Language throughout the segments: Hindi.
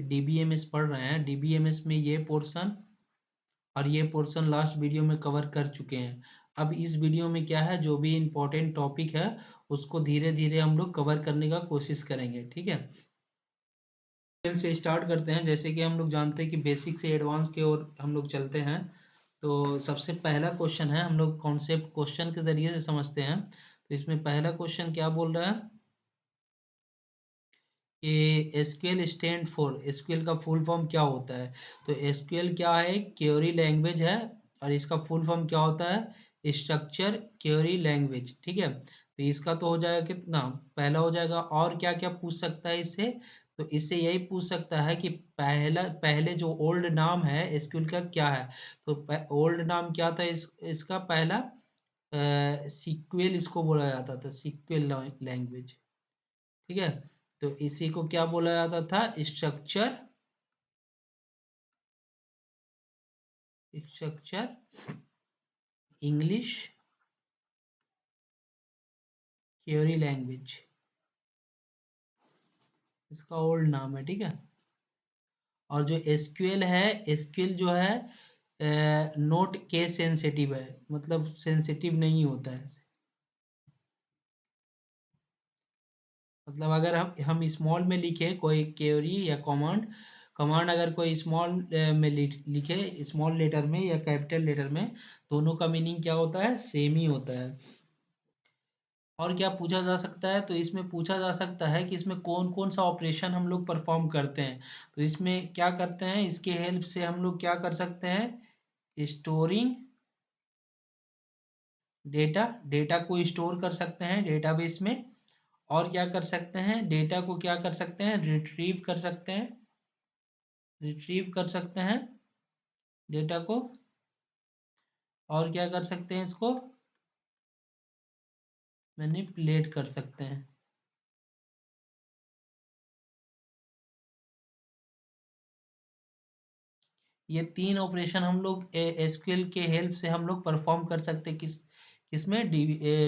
डीबीएमएस पढ़ रहे हैं, डीबीएमएस में ये पोर्शन और ये पोर्शन लास्ट वीडियो में कवर कर चुके हैं। अब इस वीडियो में क्या है, जो भी इम्पोर्टेंट टॉपिक है उसको धीरे धीरे हम लोग कवर करने का कोशिश करेंगे, ठीक है। से स्टार्ट करते हैं। जैसे कि हम लोग जानते हैं कि बेसिक से एडवांस की ओर हम लोग चलते हैं। तो सबसे पहला क्वेश्चन है, हम लोग कॉन्सेप्ट क्वेश्चन के जरिए से समझते हैं। तो इसमें पहला क्वेश्चन क्या बोल रहा है कि एसक्यूएल स्टैंड फॉर, एसक्यूएल का फुल फॉर्म क्या होता है। तो एसक्यूएल क्या है, क्वेरी लैंग्वेज है, और इसका फुल फॉर्म क्या होता है, स्ट्रक्चर क्वेरी लैंग्वेज, ठीक है। तो इसका तो हो जाएगा कितना, पहला हो जाएगा। और क्या क्या पूछ सकता है इससे, तो इससे यही पूछ सकता है कि पहले जो ओल्ड नाम है एसक्यूएल का क्या है। तो ओल्ड नाम क्या था इसका पहला, सीक्वेल इसको बोला जाता था, सीक्वेल लैंग्वेज, ठीक है। तो इसी को क्या बोला जाता था, structure structure English query language, इसका ओल्ड नाम है, ठीक है। और जो एसक्यूएल है, एसक्यूएल जो है नोट केस सेंसिटिव है, मतलब सेंसिटिव नहीं होता है। मतलब अगर हम स्मॉल में लिखे कोई क्वेरी या कमांड, कमांड अगर कोई स्मॉल में लिखे, स्मॉल लेटर में या कैपिटल लेटर में, दोनों का मीनिंग क्या होता है, सेम ही होता है। और क्या पूछा जा सकता है, तो इसमें पूछा जा सकता है कि इसमें कौन कौन सा ऑपरेशन हम लोग परफॉर्म करते हैं। तो इसमें क्या करते हैं, इसके हेल्प से हम लोग क्या कर सकते हैं, स्टोरिंग डेटा, डेटा को स्टोर कर सकते हैं डेटाबेस में। और क्या कर सकते हैं, डेटा को क्या कर सकते हैं, रिट्रीव कर सकते हैं, रिट्रीव कर सकते हैं डेटा को। और क्या कर सकते हैं, इसको मैनिपुलेट कर सकते हैं। ये तीन ऑपरेशन हम लोग एसक्यूएल के हेल्प से हम लोग परफॉर्म कर सकते हैं, किसमें,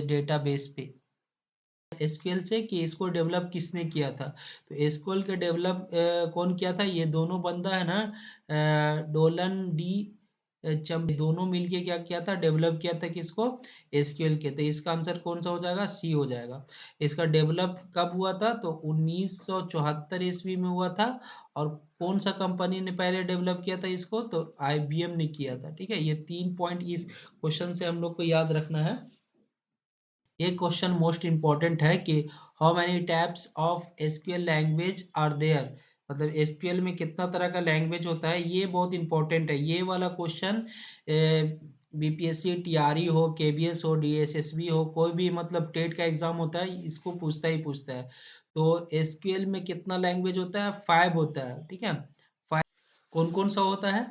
डेटाबेस पे, एसक्यूएल से। कि इसको डेवलप किसने किया था, तो एसक्यूएल के डेवलप कौन किया था, ये दोनों बंदा है ना, डोलन डी चम, दोनों मिलके क्या किया था, डेवलप किया था किसको, एसक्यूएल के। तो इसका आंसर कौन सा हो जाएगा, सी हो जाएगा। इसका डेवलप कब हुआ था, तो 1974 ईस्वी में हुआ था। और कौन सा कंपनी ने पहले डेवलप किया था इसको, तो आईबीएम ने किया था, ठीक है। ये 3 पॉइंट इस क्वेश्चन से हम लोग को याद रखना है। ये क्वेश्चन मोस्ट इंपॉर्टेंट है कि how many types of SQL language are there, मतलब एसक्यूएल में कितना तरह का लैंग्वेज होता है, ये बहुत इंपॉर्टेंट है। ये वाला क्वेश्चन बीपीएससी टीआरई हो, केबीएस हो, डीएसएसबी हो, कोई भी मतलब टेट का एग्जाम होता है, इसको पूछता ही पूछता है। तो एसक्यूएल में कितना लैंग्वेज होता है, 5 होता है, ठीक है। 5 कौन कौन सा होता है,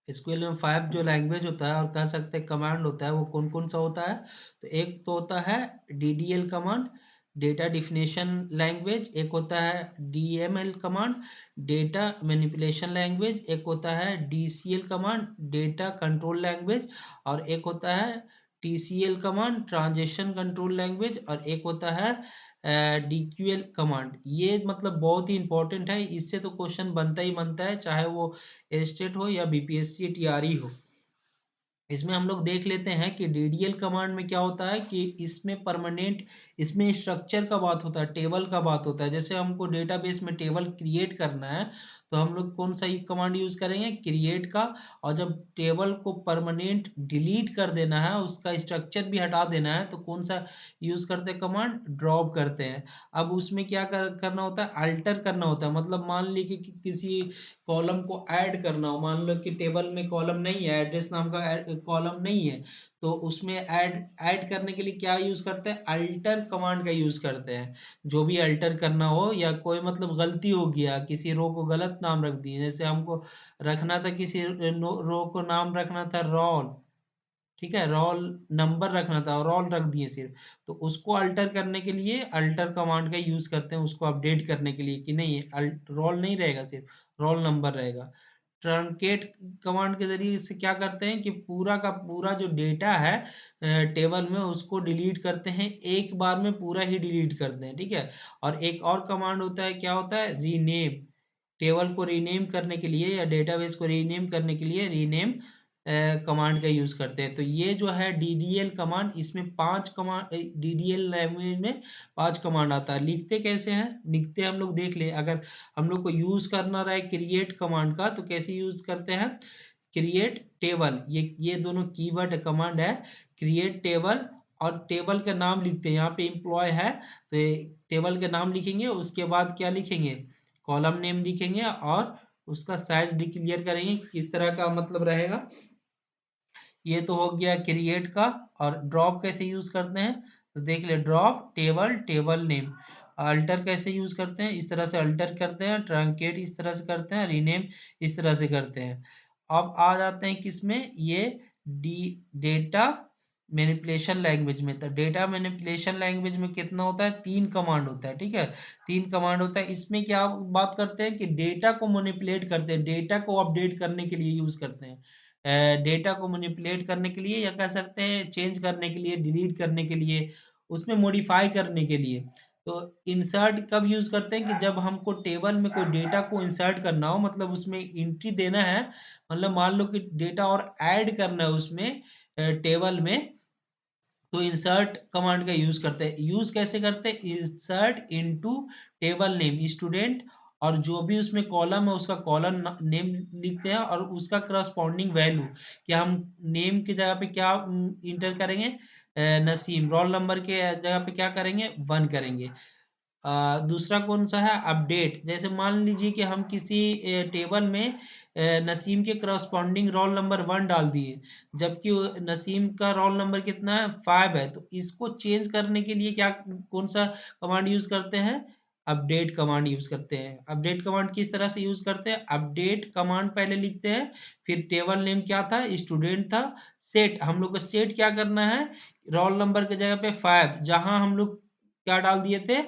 एसक्यूएल में 5 जो लैंग्वेज होता है, और कह सकते हैं कमांड होता है, वो कौन कौन सा होता है। तो एक तो होता है DDL command, data definition language. एक होता है DML command, data manipulation language. एक होता है DCL command, data control language. और एक होता है TCL command, transaction control language. और एक होता है डीक्यूएल कमांड। ये मतलब बहुत ही इंपॉर्टेंट है, इससे तो क्वेश्चन बनता ही बनता है, चाहे वो स्टेट हो या बीपीएससी टीआरई हो। इसमें हम लोग देख लेते हैं कि डीडीएल कमांड में क्या होता है कि इसमें परमानेंट, इसमें स्ट्रक्चर का बात होता है, टेबल का बात होता है। जैसे हमको डेटाबेस में टेबल क्रिएट करना है, तो हम लोग कौन सा कमांड यूज करेंगे, क्रिएट का। और जब टेबल को परमानेंट डिलीट कर देना है, उसका स्ट्रक्चर भी हटा देना है, तो कौन सा यूज करते हैं, कमांड ड्रॉप करते हैं। अब उसमें क्या करना होता है, अल्टर करना होता है। मतलब मान ली कि किसी कॉलम को ऐड करना हो, मान लो कि टेबल में कॉलम नहीं है, एड्रेस नाम का कॉलम नहीं है, तो उसमें ऐड ऐड करने के लिए क्या यूज करते हैं, अल्टर कमांड का यूज करते हैं। जो भी अल्टर करना हो, या कोई मतलब गलती हो गया, किसी रो को गलत नाम रख दिए, जैसे हमको रखना था किसी रो को नाम रखना था रोल, ठीक है, रोल नंबर रखना था और रोल रख दिए सिर्फ। तो उसको अल्टर करने के लिए अल्टर कमांड का यूज करते हैं, उसको अपडेट करने के लिए कि नहीं रोल नहीं रहेगा, सिर्फ रोल नंबर रहेगा। ट्रंकेट कमांड के जरिए से क्या करते हैं कि पूरा का पूरा जो डेटा है टेबल में, उसको डिलीट करते हैं, एक बार में पूरा ही डिलीट करते हैं, ठीक है। और एक और कमांड होता है, क्या होता है, रीनेम। टेबल को रीनेम करने के लिए या डेटाबेस को रीनेम करने के लिए रीनेम कमांड का यूज़ करते हैं। तो ये जो है DDL कमांड, इसमें 5 कमांड, DDL लैंग्वेज में 5 कमांड आता है। लिखते कैसे हैं? लिखते हम लोग देख लें। अगर हम लोग को यूज़ करना रहा है क्रिएट कमांड का, तो कैसे यूज़ करते हैं? क्रिएट टेबल, ये दोनों कीवर्ड कमांड है। क्रिएट टेबल और टेबल का नाम लिखते हैं। यहाँ पे एम्प्लॉय है तो टेबल का नाम लिखेंगे, उसके बाद क्या लिखेंगे? कॉलम नेम लिखेंगे और उसका साइज डिक्लेयर करेंगे किस तरह का मतलब रहेगा। ये तो हो गया क्रिएट का। और ड्रॉप कैसे यूज करते हैं? तो देख ले, drop table, table name. Alter कैसे यूज करते हैं? इस तरह से अल्टर करते हैं। ट्रंकेट इस तरह से करते हैं। रीनेम इस तरह से करते हैं। अब आ जाते हैं किसमें? ये डेटा मैनिपुलेशन लैंग्वेज में। तो डेटा मैनिपुलेशन लैंग्वेज में कितना होता है? 3 कमांड होता है। ठीक है, 3 कमांड होता है। इसमें क्या बात करते हैं कि डेटा को मैनिपुलेट करते हैं, डेटा को अपडेट करने के लिए यूज करते हैं। डेटा को मैनिपुलेट करने के लिए, या कह सकते हैं चेंज करने के लिए, डिलीट करने के लिए, उसमें मॉडिफाई करने के लिए। तो इंसर्ट कब यूज करते हैं? कि जब हमको टेबल में कोई डेटा को इंसर्ट करना हो, मतलब उसमें एंट्री देना है, मतलब मान लो कि डेटा और ऐड करना है उसमें टेबल में, तो इंसर्ट कमांड का यूज करते हैं। यूज कैसे करते हैं? Insert into table name student, और जो भी उसमें कॉलम है उसका कॉलम नेम लिखते हैं और उसका करस्पॉन्डिंग वैल्यू, कि हम नेम की जगह पे क्या इंटर करेंगे? नसीम। रोल नंबर के जगह पे क्या करेंगे? 1 करेंगे। दूसरा कौन सा है? अपडेट। जैसे मान लीजिए कि हम किसी टेबल में नसीम के करस्पॉन्डिंग रोल नंबर 1 डाल दिए, जबकि नसीम का रोल नंबर कितना है? 5 है। तो इसको चेंज करने के लिए क्या, कौन सा कमांड यूज करते हैं? अपडेट कमांड यूज करते हैं। अपडेट कमांड किस तरह से यूज करते हैं? अपडेट कमांड पहले लिखते हैं, फिर टेबल नेम क्या था? स्टूडेंट था। सेट, हम लोग को सेट क्या करना है? रोल नंबर की जगह पे 5, जहां हम लोग क्या डाल दिए थे?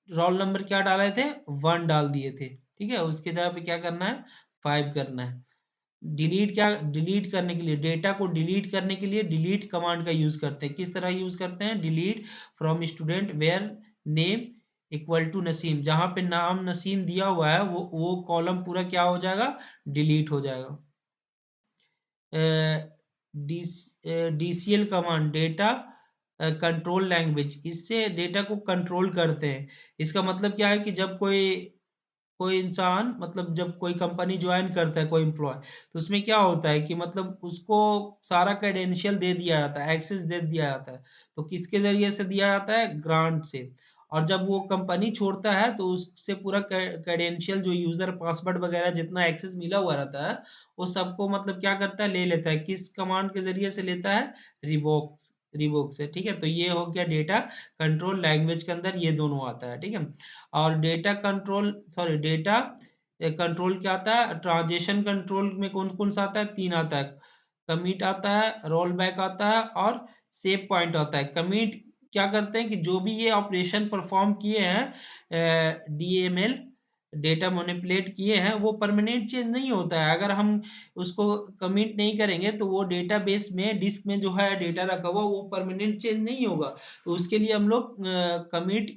रोल नंबर क्या डाले थे? 1 डाल दिए थे। ठीक है, उसके जगह पे क्या करना है? 5 करना है। डिलीट, क्या डिलीट करने के लिए, डेटा को डिलीट करने के लिए डिलीट कमांड का यूज करते हैं। किस तरह यूज करते हैं? Delete from student where name equal to Naseem, जहां पे नाम नसीम दिया हुआ है वो कॉलम पूरा क्या हो जाएगा? डिलीट हो जाएगा। DCL command, data control language, इससे डेटा को कंट्रोल करते हैं। इसका मतलब क्या है कि जब कोई कोई इंसान, मतलब जब कोई कंपनी ज्वाइन करता है कोई एम्प्लॉय, तो उसमें क्या होता है कि मतलब उसको सारा क्रेडेंशियल दे दिया जाता है, एक्सेस दे दिया जाता है। तो किसके जरिए से दिया जाता है? ग्रांट से। और जब वो कंपनी छोड़ता है तो उससे पूरा क्रेडेंशियल, जो यूजर पासवर्ड वगैरह जितना एक्सेस मिला हुआ रहता है, वो सबको मतलब क्या करता है? ले लेता है। किस कमांड के जरिए से लेता है? रिवोक, रिवोक से। ठीक है, तो ये हो गया डेटा कंट्रोल लैंग्वेज के अंदर ये दोनों आता है। ठीक है, और data control, sorry, data control क्या आता है? ट्रांजेक्शन कंट्रोल में कौन कौन सा आता है? 3 आता है। कमिट आता है, रोल बैक आता है और सेव पॉइंट आता है। कमिट क्या करते हैं कि जो भी ये ऑपरेशन परफॉर्म किए हैं, डीएमएल, डेटा मैनिपुलेट किए हैं, वो परमानेंट चेंज नहीं होता है। अगर हम उसको कमिट नहीं करेंगे तो वो डेटाबेस में, डिस्क में जो है डेटा रखा हुआ, वो परमानेंट चेंज नहीं होगा। तो उसके लिए हम लोग कमिट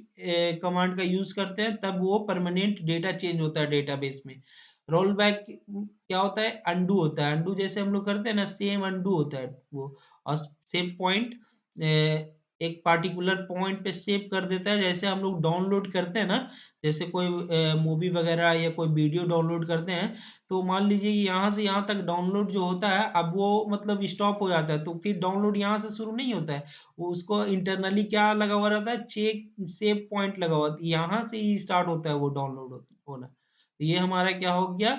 कमांड का यूज करते हैं, तब वो परमानेंट डेटा चेंज होता है डेटाबेस में। रोल बैक क्या होता है? अंडू होता है। अंडू जैसे हम लोग करते हैं ना, सेम अंडू होता है वो। और सेव पॉइंट एक पार्टिकुलर पॉइंट पे सेव कर देता है। जैसे हम लोग डाउनलोड करते हैं ना, जैसे कोई मूवी वगैरह या कोई वीडियो डाउनलोड करते हैं, तो मान लीजिए कि यहाँ से यहाँ तक डाउनलोड जो होता है, अब वो मतलब स्टॉप हो जाता है, तो फिर डाउनलोड यहाँ से शुरू नहीं होता है। वो उसको इंटरनली क्या लगा हुआ रहता है? चेक सेव पॉइंट लगा हुआ, यहाँ से ही स्टार्ट होता है वो डाउनलोड होना। तो ये हमारा क्या हो गया?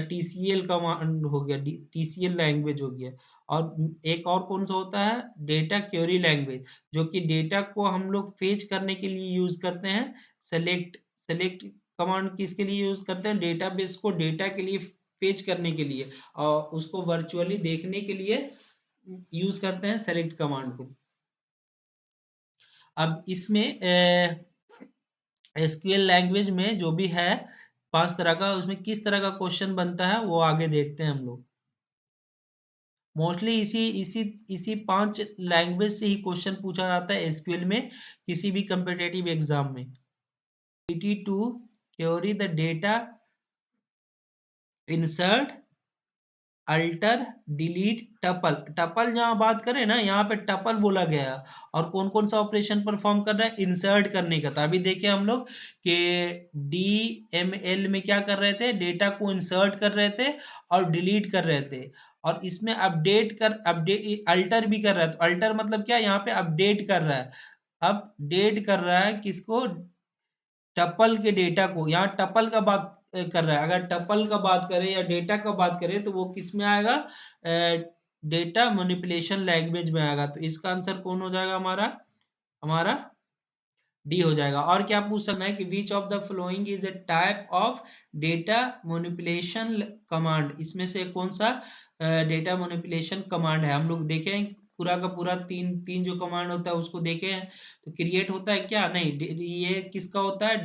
टीसीएल कमांड हो गया, टीसीएल लैंग्वेज हो गया। और एक और कौन सा होता है? डेटा क्वेरी लैंग्वेज, जो कि डेटा को हम लोग फेच करने के लिए यूज करते हैं। सेलेक्ट, सेलेक्ट कमांड किसके लिए यूज करते हैं? डेटाबेस को डेटा के लिए फेच करने के लिए और उसको वर्चुअली देखने के लिए यूज करते हैं सेलेक्ट कमांड को। अब इसमें एसक्यूएल लैंग्वेज में जो भी है 5 तरह का, उसमें किस तरह का क्वेश्चन बनता है वो आगे देखते हैं हम लोग। मोस्टली इसी इसी इसी 5 लैंग्वेज से ही क्वेश्चन पूछा जाता है एसक्यूएल में, किसी भी कम्पिटिटिव एग्जाम में। T to query the data insert, alter, delete, tuple. Tuple जहां बात करें ना, यहाँ पे टपल बोला गया है। और कौन कौन सा ऑपरेशन परफॉर्म कर रहा है? इंसर्ट करने का था। अभी देखे हम लोग कि DML में क्या कर रहे थे? डेटा को इंसर्ट कर रहे थे और डिलीट कर रहे थे। और इसमें अपडेट अल्टर भी कर रहा है। तो अल्टर मतलब क्या? यहाँ पे अपडेट कर रहा है। अपडेट कर रहा है किसको? टपल के डेटा को। यहाँ टपल का बात कर रहा है। अगर टपल का बात करें या डेटा का बात करें तो वो किस में आएगा? डेटा मैनिपुलेशन लैंग्वेज में आएगा। तो इसका आंसर कौन हो जाएगा हमारा? हमारा डी हो जाएगा। और क्या पूछ सकना है कि which of the following is a type of data manipulation command? इसमें से कौन सा डेटा मैनिपुलेशन कमांड है? हम लोग देखें पूरा का पूरा तीन तीन जो कमांड होता है उसको देखे हैं। तो क्रिएट होता है क्या? नहीं, ये किसका होता है?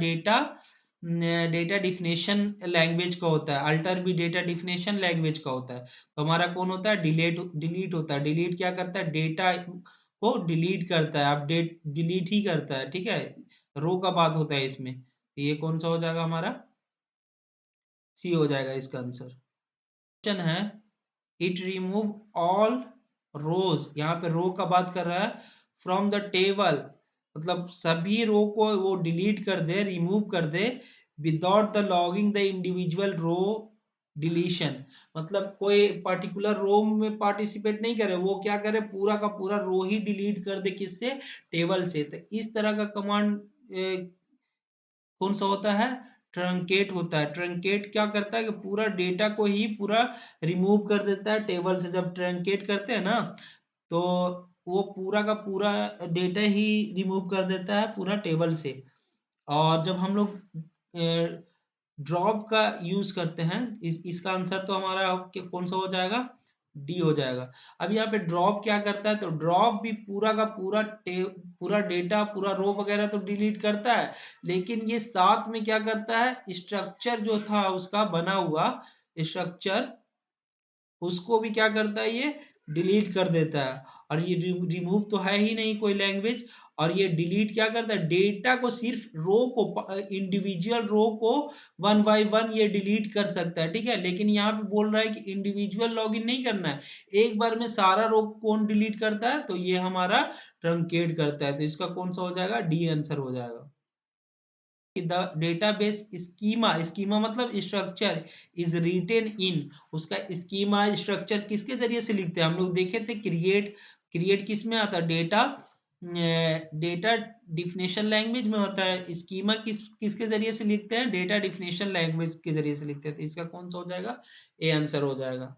डेटा डिफिनेशन लैंग्वेज का होता है। अल्टर भी डेटा डिफिनेशन लैंग्वेज का होता है। तो हमारा कौन होता है? डिलीट होता है। डिलीट क्या करता है? डेटा को डिलीट करता है। अपडेट डिलीट ही करता है, ठीक है। रो का बात होता है इसमें। तो ये कौन सा हो जाएगा हमारा? सी हो जाएगा इसका आंसर। क्वेश्चन है, इट रिमूव ऑल रोज। यहाँ पे रो का बात कर रहा है। फ्रॉम द टेबल मतलब सभी रो को वो डिलीट कर दे, रिमूव कर दे, without the logging the individual row deletion. मतलब कोई पर्टिकुलर रो में पार्टिसिपेट नहीं करे, वो क्या करे? पूरा का पूरा रो ही डिलीट कर दे। किससे? टेबल से। तो इस तरह का कमांड कौन सा होता है? ट्रंकेट होता है। ट्रंकेट क्या करता है कि पूरा डेटा को ही पूरा रिमूव कर देता है टेबल से। जब ट्रंकेट करते हैं ना तो वो पूरा का पूरा डेटा ही रिमूव कर देता है पूरा टेबल से। और जब हम लोग ड्रॉप का यूज करते हैं, इसका आंसर तो हमारा कौन सा हो जाएगा? डी हो जाएगा। अब यहाँ पे ड्रॉप क्या करता है? तो ड्रॉप भी पूरा का पूरा पूरा डेटा, पूरा रो वगैरह तो डिलीट करता है, लेकिन ये साथ में क्या करता है? स्ट्रक्चर जो था उसका बना हुआ स्ट्रक्चर, उसको भी क्या करता है? ये डिलीट कर देता है। और ये रिमूव तो है ही नहीं कोई लैंग्वेज। और ये डिलीट क्या करता है? डेटा को, सिर्फ रो को, इंडिविजुअल रो को वन बाय वन ये डिलीट कर सकता है, ठीक है। लेकिन यहाँ पे बोल रहा है कि इंडिविजुअल लॉगिन नहीं करना है, एक बार में सारा रो कौन डिलीट करता है? तो ये हमारा ट्रंकेट करता है। तो इसका कौन सा हो जाएगा? डी आंसर हो जाएगा। द डेटाबेस स्कीमा, स्कीमा मतलब स्ट्रक्चर, इज रिटेन इन, उसका स्कीमा स्ट्रक्चर किसके जरिए से लिखते हैं? हम लोग देखे थे क्रिएट। क्रिएट किस में आता है? डेटा डिफिनेशन लैंग्वेज में होता है। स्कीमा किसके जरिए से लिखते हैं? डेटा डिफिनेशन लैंग्वेज के जरिए से लिखते हैं। तो इसका कौन सा हो जाएगा? ए आंसर हो जाएगा।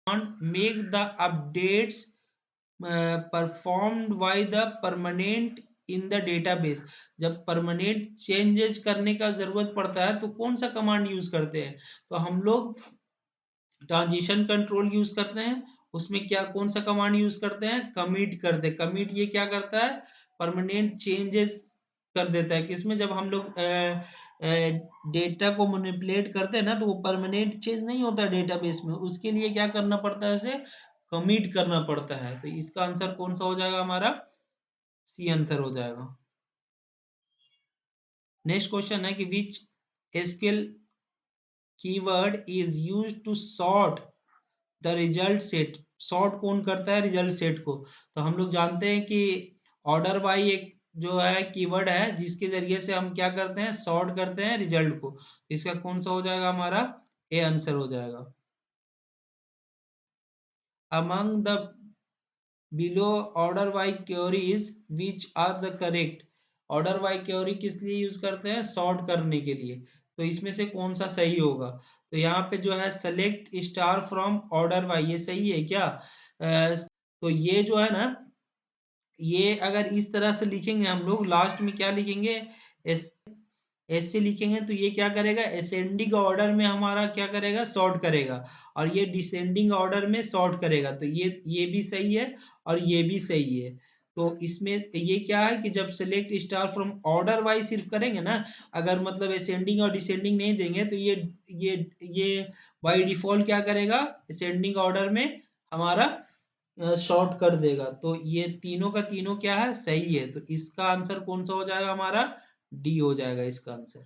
Make the updates performed by the permanent in the database. जब परमानेंट चेंजेस करने का जरूरत पड़ता है तो कौन सा कमांड यूज करते हैं? तो हम लोग ट्रांजिशन कंट्रोल यूज करते हैं। उसमें क्या कौन सा कमांड यूज करते हैं? कमिट कर दे। कमिट ये क्या करता है? परमानेंट चेंजेस कर देता है। किसमें? जब हम लोग डेटा को मैनिपुलेट करते हैं ना, तो वो परमानेंट चेंज नहीं होता डेटाबेस में, उसके लिए क्या करना पड़ता है? उसे कमिट करना पड़ता है। तो इसका आंसर कौन सा हो जाएगा हमारा? सी आंसर हो जाएगा। नेक्स्ट क्वेश्चन है कि which SQL keyword is used to sort the result set. Sort कौन करता है रिजल्ट सेट को? तो हम लोग जानते हैं कि ऑर्डर बाई एक जो है कीवर्ड है जिसके जरिए से हम क्या करते हैं? सॉर्ट करते हैं रिजल्ट को। इसका कौन सा हो जाएगा हमारा? ए आंसर हो जाएगा। Among the below order by queries which are the correct. Order by query किस लिए यूज करते हैं? सॉर्ट करने के लिए। तो इसमें से कौन सा सही होगा? तो यहाँ पे जो है select star from order by, ये सही है क्या? तो ये जो है ना, ये अगर इस तरह से लिखेंगे हम लोग, लास्ट में क्या लिखेंगे? एस ऐसे लिखेंगे तो ये क्या करेगा? असेंडिंग ऑर्डर में हमारा क्या करेगा? सॉर्ट करेगा। और ये डिसेंडिंग ऑर्डर में सॉर्ट करेगा। तो ये भी सही है और ये भी सही है। तो इसमें ये क्या है कि जब select star from order wise सिर्फ करेंगे ना, अगर मतलब असेंडिंग और डिसेंडिंग नहीं देंगे तो ये बाय डिफॉल्ट क्या करेगा? असेंडिंग ऑर्डर में हमारा शॉर्ट कर देगा। तो ये तीनों का तीनों क्या है? सही है। तो इसका आंसर कौन सा हो जाएगा हमारा? डी हो जाएगा इसका आंसर।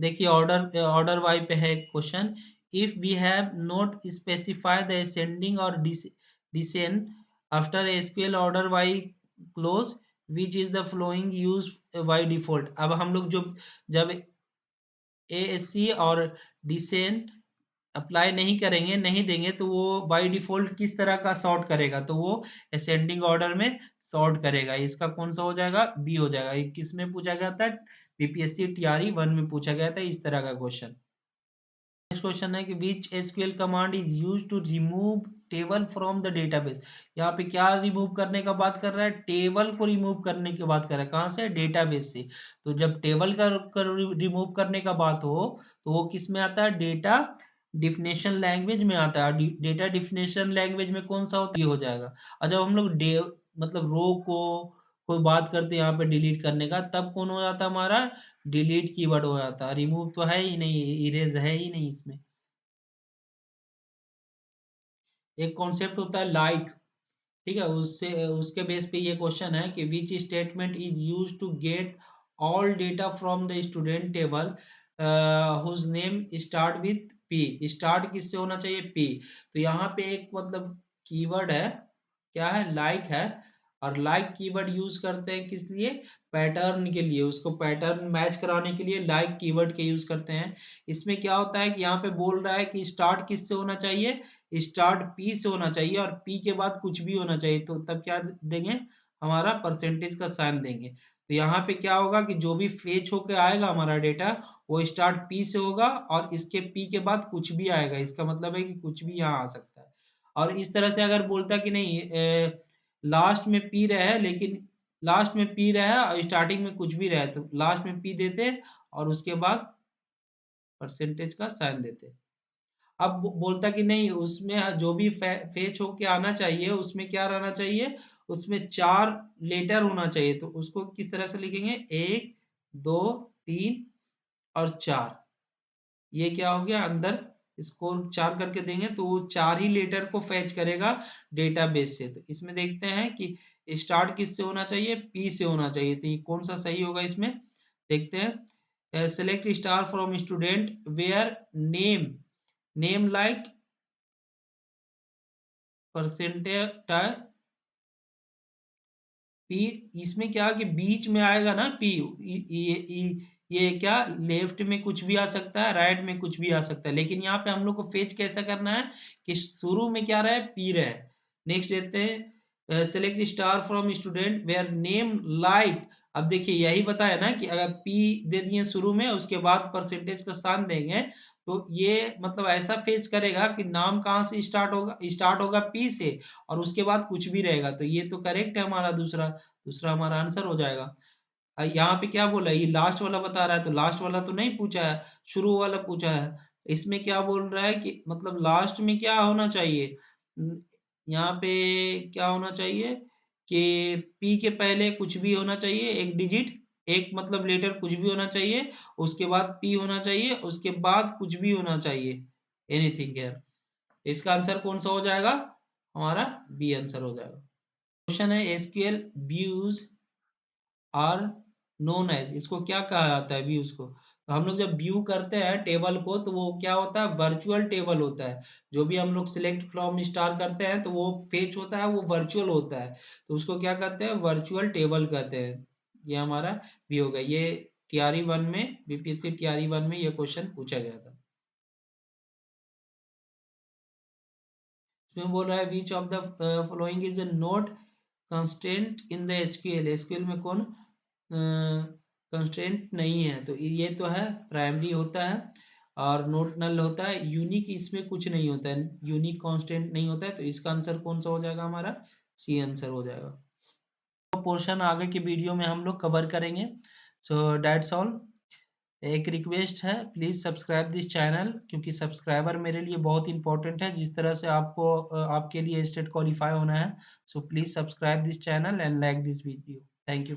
देखिए ऑर्डर वाई पे है एक question. If we have not specify the ascending और descend after SQL order by clause which is the following use by default. अब हम लोग जो जब एएससी और डिसेंड अप्लाई नहीं करेंगे, नहीं देंगे, तो वो बाय डिफॉल्ट किस तरह का सॉर्ट करेगा, तो वो असेंडिंग ऑर्डर में सॉर्ट करेगा। इसका कौन सा हो जाएगा, बी हो जाएगा। ये किस में पूछा गया था, बीपीएससी टीआरई 1 में पूछा गया था इस तरह का क्वेश्चन। नेक्स्ट क्वेश्चन है कि which SQL command is used to remove table from the database. यहाँ पे क्या रिमूव करने का बात कर रहा है, टेबल को रिमूव करने की बात कर रहा है। कहाँ से, डेटाबेस से। तो जब टेबल का रिमूव करने का बात हो तो वो किस में आता है, डेटा डिफिनेशन लैंग्वेज में आता है। डेटा डिफिनेशन लैंग्वेज में कौन सा होता है, ये हो जाएगा। और जब हम लोग मतलब रो को कोई बात करते हैं यहाँ पे डिलीट करने का, तब कौन हो जाता है हमारा, डिलीट कीवर्ड हो जाता है। रिमूव तो है ही नहीं, इरेज है ही नहीं इसमें। एक कॉन्सेप्ट होता है लाइक, ठीक है, उससे उसके बेस पे ये क्वेश्चन है कि which statement is use to get all data from the student table whose name start with P. Start किससे होना चाहिए, पी। तो यहाँ पे एक मतलब कीवर्ड है, क्या है, लाइक है। और लाइक कीवर्ड यूज करते हैं किस लिए, पैटर्न के लिए। उसको पैटर्न मैच कराने के लिए लाइक कीवर्ड के यूज करते हैं। इसमें क्या होता है कि यहाँ पे बोल रहा है कि स्टार्ट किससे होना चाहिए, स्टार्ट पी से होना चाहिए, और पी के बाद कुछ भी होना चाहिए। तो तब क्या देंगे, हमारा परसेंटेज का साइन देंगे। तो यहाँ पे क्या होगा कि जो भी फेच होके आएगा हमारा डेटा, वो स्टार्ट पी से होगा, और इसके पी के बाद कुछ भी आएगा। इसका मतलब है कि कुछ भी यहाँ आ सकता है। और इस तरह से अगर बोलता कि नहीं, लास्ट में पी रहे है, लेकिन लास्ट में पी रहा है और स्टार्टिंग में कुछ भी रहे, तो लास्ट में पी देते और उसके बाद परसेंटेज का साइन देते। अब बोलता कि नहीं, उसमें जो भी फेच होके आना चाहिए उसमें क्या रहना चाहिए, उसमें 4 लेटर होना चाहिए। तो उसको किस तरह से लिखेंगे, 1 2 3 और 4। ये क्या हो गया, अंदर इसको 4 करके देंगे तो वो 4 ही लेटर को फैच करेगा डेटाबेस से। तो इसमें देखते हैं कि स्टार्ट किससे होना चाहिए, पी से होना चाहिए। तो ये कौन सा सही होगा इसमें, देखते हैं। Select star from student where name, name like percentage P. इसमें क्या कि बीच में आएगा ना पी, ये क्या, लेफ्ट में कुछ भी आ सकता है, राइट में कुछ भी आ सकता है, लेकिन यहाँ पे हम लोग को फेच कैसा करना है कि शुरू में क्या रहे, पी रहे। नेक्स्ट देते हैं, select star from student where name like. अब देखिए यही बताया ना कि अगर पी दे दिए शुरू में, उसके बाद परसेंटेज का स्थान देंगे, तो ये मतलब ऐसा फेच करेगा कि नाम कहाँ से स्टार्ट होगा पी से, और उसके बाद कुछ भी रहेगा। तो ये तो करेक्ट है हमारा, दूसरा दूसरा हमारा आंसर हो जाएगा। यहाँ पे क्या बोला है, ये लास्ट वाला बता रहा है, तो लास्ट वाला तो नहीं पूछा है, शुरू वाला पूछा है। इसमें क्या बोल रहा है कि मतलब लास्ट में क्या होना चाहिए, यहाँ पे क्या होना चाहिए कि पी के पहले कुछ भी होना चाहिए, एक डिजिट, एक मतलब लेटर कुछ भी होना चाहिए, उसके बाद पी होना चाहिए, उसके बाद कुछ भी होना चाहिए, एनीथिंग हियर। इसका आंसर कौन सा हो जाएगा, हमारा बी आंसर हो जाएगा। क्वेश्चन है SQL views are known as, इसको क्या कहा जाता है, व्यूज को। तो हम लोग जब व्यू करते हैं टेबल को, तो वो क्या होता है, वर्चुअल टेबल होता है। जो भी हम लोग सिलेक्ट फ्रॉम स्टार करते हैं तो वो फेच होता है, वो वर्चुअल होता है। तो उसको क्या कहते हैं, वर्चुअल टेबल कहते हैं। ये हमारा व्यू होगा। ये टीआरई 1 में, बीपीएससी टीआरई 1 में ये क्वेश्चन पूछा गया था। इसमें बोल रहा है which of the following is not constraint in the SQL. SQL में कौन कंस्ट्रेंट नहीं है, तो ये तो है, प्राइमरी होता है और नोट नल होता है। यूनिक इसमें कुछ नहीं होता है, यूनिक कांस्टेंट नहीं होता है। तो इसका आंसर कौन सा हो जाएगा, हमारा सी आंसर हो जाएगा। तो पोर्शन आगे के वीडियो में हम लोग कवर करेंगे। So that's all. एक रिक्वेस्ट है, प्लीज़ सब्सक्राइब दिस चैनल, क्योंकि सब्सक्राइबर मेरे लिए बहुत इंपॉर्टेंट है। जिस तरह से आपको आपके लिए स्टेट क्वालिफाई होना है, so please subscribe this channel and like this video. Thank you.